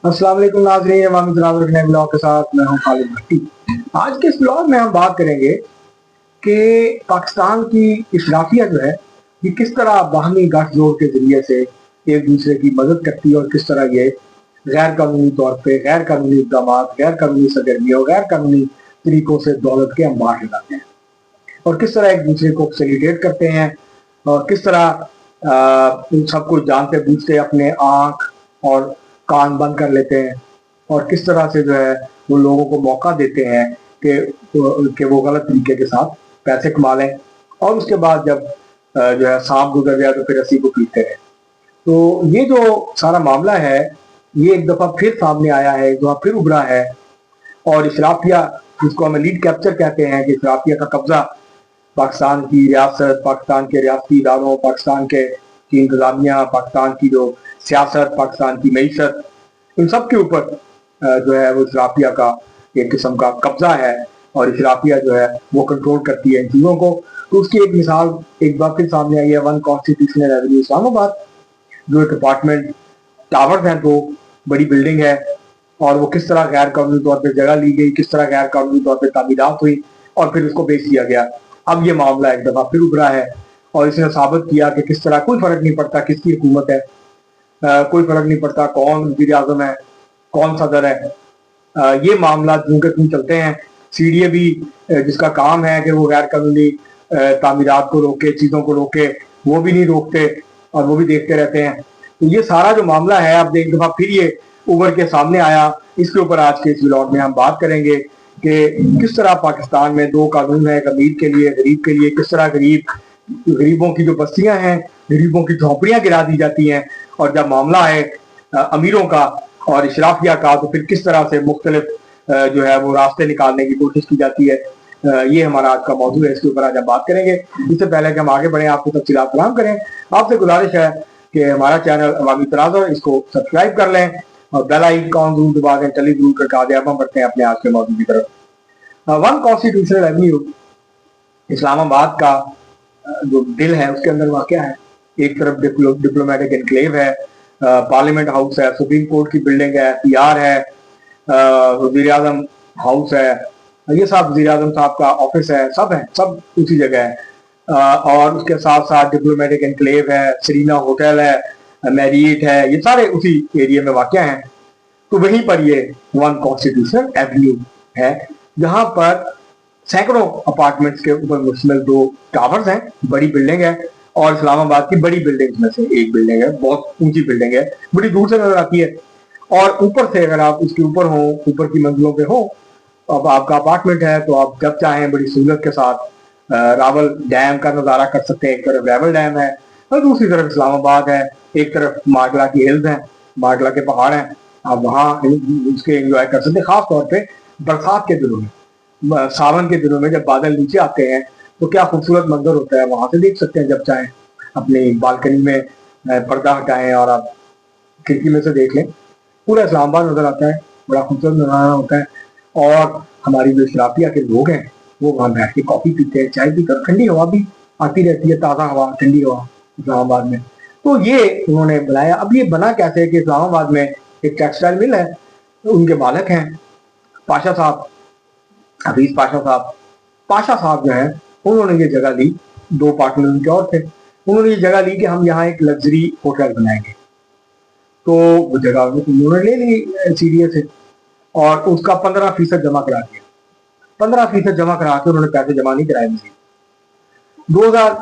अस्सलाम वालेकुम नाज़रीन, इमाम जनाब एक नए ब्लॉग के साथ मैं हूं खालिद भट्टी। आज के इस ब्लॉग में हम बात करेंगे कि पाकिस्तान की इशराफिया जो है ये किस तरह बाहमी गठजोड़ के जरिए से एक दूसरे की मदद करती है और किस तरह ये गैर कानूनी तौर पे गैर कानूनी इक़दाम, गैर कानूनी सरगर्मियों, गैर कानूनी तरीकों से दौलत के अंबार लगाते हैं और किस तरह एक दूसरे को फैसिलिटेट करते हैं और किस तरह इन सबको जानते बूझते अपने आँख और कान बंद कर लेते हैं और किस तरह से जो है वो लोगों को मौका देते हैं कि वो गलत तरीके के साथ पैसे कमा लें और उसके बाद जब जो है सांप गुजर जाए तो फिर रस्सी को पीटते हैं। तो ये जो सारा मामला है ये एक दफ़ा फिर सामने आया है, एक दफ़ा फिर उभरा है और इशराफिया, जिसको हम लीड कैप्चर कहते हैं, कि इशराफिया का कब्जा पाकिस्तान की रियासत, पाकिस्तान के रियासती इदारों, पाकिस्तान के की इंतजामिया, पाकिस्तान की जो सियासत, पाकिस्तान की मईशत, इन सब के ऊपर जो है वो इशराफिया का एक किस्म का कब्जा है और इशराफिया जो है वो कंट्रोल करती है इन चीज़ों को। तो उसकी एक मिसाल एक बार फिर सामने आई है वन कॉन्स्टिट्यूशनल एवेन्यू इस्लामाबाद, जो एक अपार्टमेंट टावर्स हैं, तो बड़ी बिल्डिंग है और वो किस तरह गैर कानूनी तौर पर जगह ली गई, किस तरह गैर कानूनी तौर पर तामीरात हुई और फिर उसको बेच दिया गया। अब ये मामला एक दफ़ा फिर उभरा है और इसने साबित किया कि किस तरह कोई फर्क नहीं पड़ता किसकी हुकूमत है, कोई फर्क नहीं पड़ता कौन वज़ीर आज़म है, कौन सदर है, ये मामला यूं के यूं चलते हैं। सीडीए भी जिसका काम है कि वो गैर कानूनी तामीरात को रोके, चीज़ों को रोके, वो भी नहीं रोकते और वो भी देखते रहते हैं। तो ये सारा जो मामला है अब एक दफ़ा फिर ये उभर के सामने आया। इसके ऊपर आज के इस व्लॉग में हम बात करेंगे कि किस तरह पाकिस्तान में दो कानून है, एक अमीर के लिए, गरीब के लिए, किस तरह गरीबों की जो बस्तियां हैं, गरीबों की झोंपड़ियां गिरा दी जाती हैं और जब मामला है अमीरों का और इशराफिया का तो फिर किस तरह से मुख्तलिफ जो है वो रास्ते निकालने की कोशिश की जाती है। ये हमारा आज का मौजूद है, इसके ऊपर आज हम बात करेंगे। इससे पहले कि हम आगे बढ़े आपको तफसीलात फराहम करें, आपसे गुजारिश है कि हमारा चैनल अवामी तनाज़ुर, इसको सब्सक्राइब कर लें और बेल आइकन जरूर दबा दें, चलिए जरूर करके आगे अब हम बढ़ते हैं अपने आज के मौजूद की तरफ। वन कॉन्स्टिट्यूशनल एवेन्यू इस्लामाबाद का जो दिल है उसके अंदर वाक़या है। एक तरफ डिप्लोमेटिक एनक्लेव है, पार्लियामेंट हाउस है, सुप्रीम कोर्ट की बिल्डिंग है, पीआर है, वज़ीर आज़म हाउस है, ये सब वज़ीर आज़म साहब का ऑफिस है, सब उसी जगह है। और उसके साथ साथ डिप्लोमेटिक एनक्लेव है, सरीना होटल है, मैरियट है, ये सारे उसी एरिया में वाक़या हैं। तो वहीं पर ये वन कॉन्स्टिट्यूशनल एवेन्यू है जहां पर सैकड़ों अपार्टमेंट्स के ऊपर मुश्तमिल दो टावर्स हैं, बड़ी बिल्डिंग है और इस्लामाबाद की बड़ी बिल्डिंग्स में से एक बिल्डिंग है, बहुत ऊंची बिल्डिंग है, बड़ी दूर से नजर आती है और ऊपर से अगर आप उसके ऊपर हो, ऊपर की मंजिलों पे हो, अब आपका अपार्टमेंट है तो आप जब चाहें बड़ी सहूलत के साथ रावल डैम का नज़ारा कर सकते हैं। एक तरफ रावल डैम है और दूसरी तरफ इस्लामाबाद है, एक तरफ माडला की हिल्स हैं, माडला के पहाड़ हैं, आप वहाँ उसके एंजॉय कर सकते हैं। खास तौर पे बरसात के दिनों में, सावन के दिनों में जब बादल नीचे आते हैं तो क्या खूबसूरत मंजर होता है, वहां से देख सकते हैं। जब चाहें अपनी बालकनी में पर्दा हटाएं और आप खिड़की में से देख लें, पूरा इस्लामाबाद नजर आता है, बड़ा खूबसूरत नजारा होता है। और हमारी जो इशराफिया के लोग हैं वो वहाँ बैठ के कॉफी पीते हैं, चाय पीते हैं, ठंडी हवा भी आती रहती है, ताज़ा हवा, ठंडी हवा इस्लामाबाद में। तो ये उन्होंने बनाया। अब ये बना कैसे है कि इस्लामाबाद में एक टेक्सटाइल मिल है, तो उनके मालिक हैं पाशा साहब, हफीज पाशा साहब जो है उन्होंने ये जगह ली, दो पार्टनर उनके और थे, उन्होंने ये जगह ली कि हम यहाँ एक लग्जरी होटल बनाएंगे। तो वो जगह उन्होंने ले ली सीडीए से और उसका 15% जमा करा दिया। 15% जमा करा के उन्होंने पैसे जमा नहीं कराए मुझे। 2000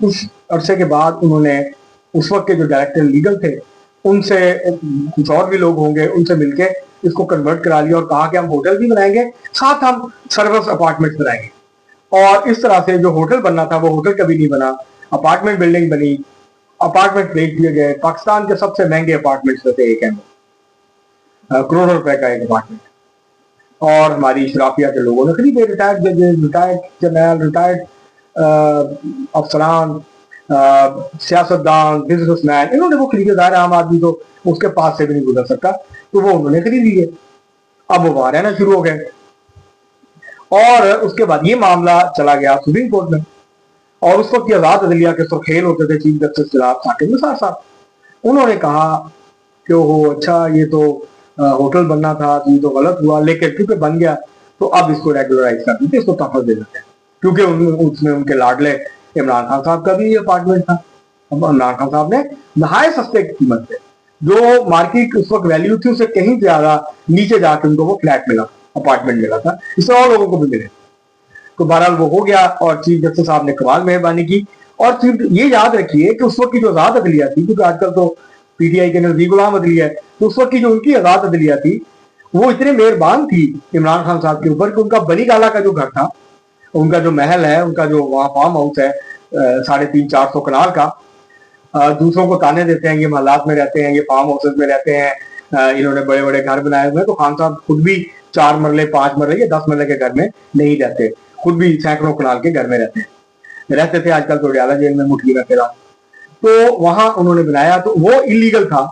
कुछ अरसे के बाद उन्होंने उस वक्त के जो डायरेक्टर लीगल थे उनसे, कुछ और भी लोग होंगे, उनसे मिलके इसको कन्वर्ट करा लिया और कहा कि हम होटल भी बनाएंगे, साथ हम सर्विस अपार्टमेंट बनाएंगे। और इस तरह से जो होटल बनना था वो होटल कभी नहीं बना, अपार्टमेंट बिल्डिंग बनी, अपार्टमेंट बेच दिए गए। पाकिस्तान के सबसे महंगे अपार्टमेंट्स में से एक है, करोड़ों रुपए का एक अपार्टमेंट। और हमारी इशराफिया के लोगों ने खरीदे, रिटायर्ड जजेस, रिटायर्ड जर्नल, रिटायर्ड अफसरान, सियासतदान, बिजनेसमैन, इन्होंने वो खरीदे। दायरा आम आदमी तो उसके पास से भी नहीं गुजर सकता, तो वो उन्होंने खरीद लिए। अब वो वहां रहना शुरू हो गए और उसके बाद ये मामला चला गया सुप्रीम कोर्ट में और उस वक्त आजाद अदलिया के सुरखेल होते थे चीफ जस्टिस जनाब साकिब निसार साहब। उन्होंने कहा कि हो अच्छा, ये तो होटल बनना था तो ये तो गलत हुआ, लेकिन क्योंकि बन गया तो अब इसको रेगुलराइज कर देते, इसको तहफ़्फ़ुज़ दे देते हैं, क्योंकि उसमें उनके लाडले इमरान खान साहब का भी अपार्टमेंट था। अब इमरान खान साहब ने नहाए सस्ते कीमत पे, जो मार्केट उस वक्त वैल्यू थी उससे कहीं ज्यादा नीचे जाके उनको वो फ्लैट मिला, अपार्टमेंट मिला था, इस तरह और लोगों को भी मिले। तो बहरहाल वो हो गया और चीफ जस्टिस साहब ने कमाल मेहरबानी की। और चीफ ये याद रखिए कि उस वक्त की जो आजाद अदलिया थी, क्योंकि आजकल तो पीटीआई के नजदीक गुलाम अदलिया है, तो उस वक्त की जो उनकी आजाद अदलिया थी वो इतने मेहरबान थी इमरान खान साहब के ऊपर कि उनका बनी गाला का जो घर था, उनका जो महल है, उनका जो वहाँ फार्म हाउस है 350-400 कनाल का, दूसरों को ताने देते हैं ये महलात में रहते हैं, ये फार्म हाउसेस में रहते हैं, इन्होंने बड़े बड़े घर बनाए हुए हैं। तो खान साहब खुद भी 4 मरले 5 मरले या 10 मरले के घर में नहीं रहते, खुद भी सैकड़ों कनाल के घर में रहते थे। आजकल तो डयाला जेल में मुठ्ठी में फिरा, तो वहां उन्होंने बनाया, तो वो इलीगल था।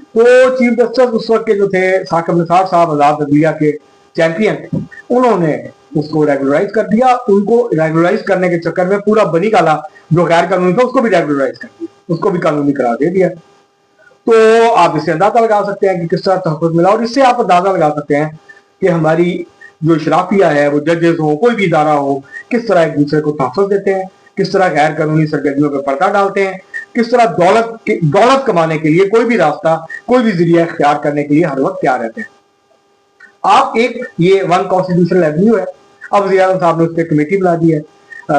तो चीफ जस्टिस उस वक्त के जो थे साकिब निसार साहब, आजाद अदलिया के चैंपियन, उन्होंने उसको रेगुलराइज कर दिया। उनको रेगुलराइज करने के चक्कर में पूरा बनी गाला जो गैर कानूनी था उसको भी रेगुलराइज कर दिया, उसको भी कानूनी करार दे दिया। तो आप इससे अंदाजा लगा सकते हैं कि किस तरह तहफ़्फ़ुज़ मिला, और इससे आप अंदाजा लगा सकते हैं कि हमारी जो इशराफिया है, वो जजेस हो, कोई भी इदारा हो, किस तरह एक दूसरे को तहफ़्फ़ुज़ देते हैं, किस तरह गैर कानूनी सरगर्मियों पर पर्दा डालते हैं, किस तरह दौलत कमाने के लिए कोई भी रास्ता, कोई भी जरिया इख्तियार करने के लिए हर वक्त तैयार रहते हैं। आप एक ये वन कॉन्स्टिट्यूशनल एवेन्यू है, अब वज़ीर आज़म साहब ने उस पर कमेटी बना दी है।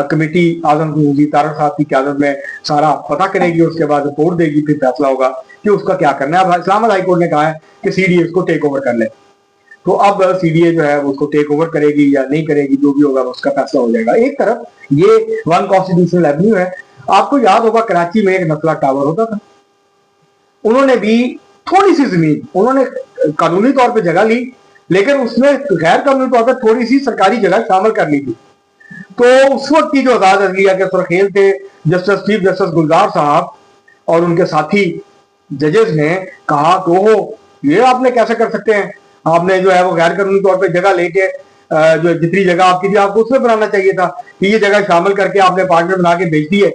कमेटी आजम वज़ीर तारड़ साहब की क़यादत में सारा पता करेगी, उसके बाद रिपोर्ट देगी, फिर फैसला होगा कि उसका क्या करना है। अब इस्लामाबाद हाई कोर्ट ने कहा है कि सीडीए उसको टेक ओवर कर ले, तो अब सीडीए जो है उसको टेक ओवर करेगी या नहीं करेगी, जो भी होगा उसका फैसला हो जाएगा। एक तरफ ये वन कॉन्स्टिट्यूशनल एवेन्यू है। आपको याद होगा कराची में एक नस्ला टावर होता था, उन्होंने भी थोड़ी सी जमीन, उन्होंने कानूनी तौर पर जगह ली, लेकिन उसमें गैर कानूनी तौर पर थोड़ी सी सरकारी जगह शामिल कर ली थी। तो उस वक्त की जो आजाद अदलिया के सुरखेल थे चीफ जस्टिस गुलजार साहब और उनके साथी जजेस ने कहा कि ओहो, ये आपने कैसे कर सकते हैं, आपने जो है वो गैर कानूनी तौर पे जगह लेके जो जितनी जगह आपकी थी आपको उसमें बनाना चाहिए था, कि ये जगह शामिल करके आपने अपार्टमेंट बना के बेच दी है।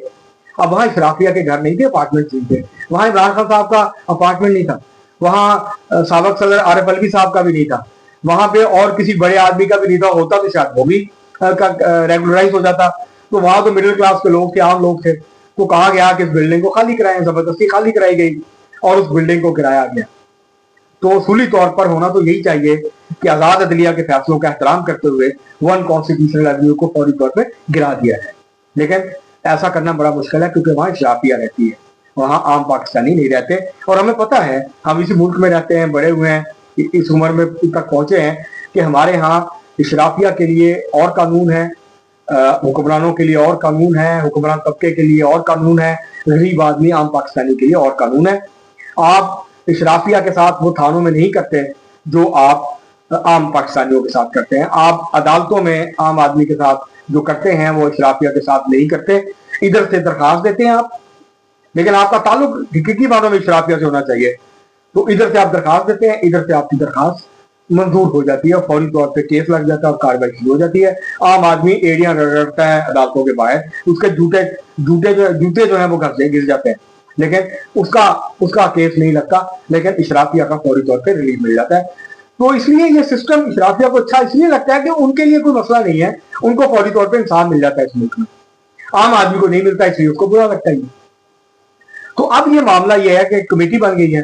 अब वहां इशराफिया के घर नहीं थे, अपार्टमेंट नहीं थे, वहां इमरान खान साहब का अपार्टमेंट नहीं था, वहां साबिक सदर आरिफ अलवी साहब का भी नहीं था, वहां पे और किसी बड़े आदमी का भी नहीं था, होता तो शायद वो भी रेगुलराइज हो जाता। तो वहां तो मिडिल क्लास के लोग थे, आम लोग थे। तो कहा गया कि इस बिल्डिंग को खाली कराएं, जबरदस्ती खाली कराई गई और उस बिल्डिंग को किराया गया। तो उसूली तौर पर होना तो यही चाहिए कि आजाद अदलिया के फैसलों का एहतराम करते हुए वन कॉन्स्टिट्यूशनल एवेन्यू को फौरी तौर पर गिरा दिया है, लेकिन ऐसा करना बड़ा मुश्किल है क्योंकि वहां इशराफिया रहती है, वहां आम पाकिस्तानी नहीं रहते। और हमें पता है, हम इसी मुल्क में रहते हैं, बड़े हुए हैं, इस उम्र में तक पहुंचे हैं कि हमारे यहाँ इशराफिया के लिए और कानून है, हुक्मरानों के लिए और कानून है, हुक्मरान तबके के लिए और कानून है, गरीब आदमी आम पाकिस्तानी के लिए और कानून है। आप इशराफिया के साथ वो थानों में नहीं करते जो आप आम पाकिस्तानियों के साथ करते हैं, आप अदालतों में आम आदमी के साथ जो करते हैं वो इशराफिया के साथ नहीं करते। इधर से दरखास्त देते हैं आप, लेकिन आपका ताल्लुक हकीकी मानों में इशराफिया से होना चाहिए। तो इधर से आप दरखास्त देते हैं, इधर से आपकी दरखास्त मंजूर हो जाती है, फौरी तौर पे केस लग जाता है और कार्रवाई शुरू हो जाती है। आम आदमी एड़ियां रगड़ता है अदालतों के बाहर, उसके जूते जो है वो घर से गिर जाते हैं, लेकिन उसका केस नहीं लगता, लेकिन इशराफिया का फौरी तौर पे रिलीफ मिल जाता है। तो इसलिए ये सिस्टम इशराफिया को अच्छा इसलिए लगता है कि उनके लिए कोई मसला नहीं है, उनको फौरी तौर पे इंसान मिल जाता है इस मुल्क में, आम आदमी को नहीं मिलता, इसलिए उसको बुरा लगता है। तो अब ये मामला ये है कि कमेटी बन गई है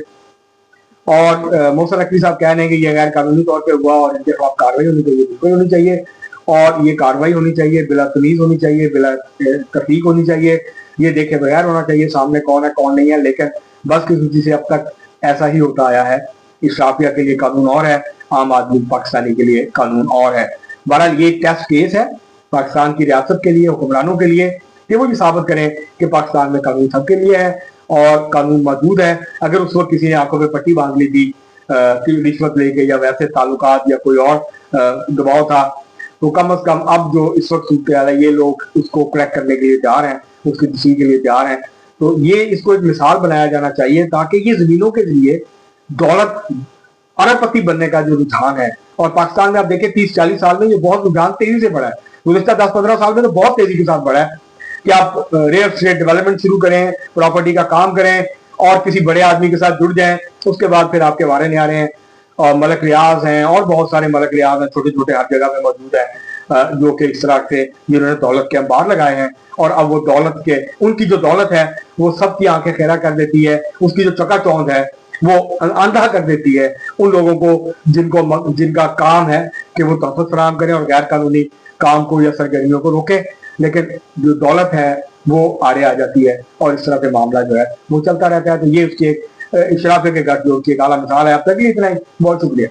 और मोहसिन नकवी साहब कह रहे हैं कि ये गैर कानूनी तौर पे हुआ और इनके खिलाफ कार्रवाई होनी चाहिए, बिल्कुल होनी चाहिए, और ये कार्रवाई होनी चाहिए, बिला तमीज होनी चाहिए, बिला तफरीक होनी चाहिए, ये देखे बगैर होना चाहिए सामने कौन है कौन नहीं है। लेकिन बस किसी से अब तक ऐसा ही होता आया है, इशराफिया के लिए कानून और है, आम आदमी पाकिस्तानी के लिए कानून और है। बहरहाल ये टेस्ट केस है पाकिस्तान की रियासत के लिए, हुक्मरानों के लिए, कि वो भी साबित करें कि पाकिस्तान में कानून सबके लिए है और कानून मौजूद है। अगर उस वक्त किसी ने आंखों पे पट्टी बांध ली थी कि रिश्वत लेके या वैसे ताल्लुकात या कोई और दबाव था, तो कम अज कम अब जो इस वक्त सूरत हाल है, ये लोग उसको करेक्ट करने के लिए तैयार हैं, उसकी तस्वीर के लिए तैयार हैं। तो ये इसको एक मिसाल बनाया जाना चाहिए ताकि ये जमीनों के लिए दौलत अरबपति बनने का जो रुझान है, और पाकिस्तान में आप देखें 30-40 साल में ये बहुत रुझान तेजी से बढ़ा है, गुज़िश्ता 10-15 साल में तो बहुत तेजी के साथ बढ़ा है कि आप रियल एस्टेट डेवलपमेंट शुरू करें, प्रॉपर्टी का काम करें और किसी बड़े आदमी के साथ जुड़ जाएं, उसके बाद फिर आपके वारे नहीं आ रहे हैं। اور ملک ریاض ہیں اور بہت سارے ملک ریاض ہیں چھوٹے چھوٹے ہر جگہ میں موجود ہیں جو کہ اس طرح سے جنہوں نے دولت کے انبار لگائے ہیں اور اب وہ دولت کے ان کی جو دولت ہے وہ سب کی آنکھیں خیرہ کر دیتی ہے اس کی جو چکا چوند ہے وہ اندھا کر دیتی ہے ان لوگوں کو جن کا کام ہے کہ وہ تحفظ فراہم کریں اور غیر قانونی کام کو یا سرگرمیوں کو روکیں لیکن جو دولت ہے وہ آڑے آ جاتی ہے اور اس طرح سے معاملہ جو ہے وہ چلتا رہتا ہے تو یہ اس کی ایک اشرافے کے گھر جو کی ایک اعلیٰ مثال ہے اب تک اتنا ہی بہت شکریہ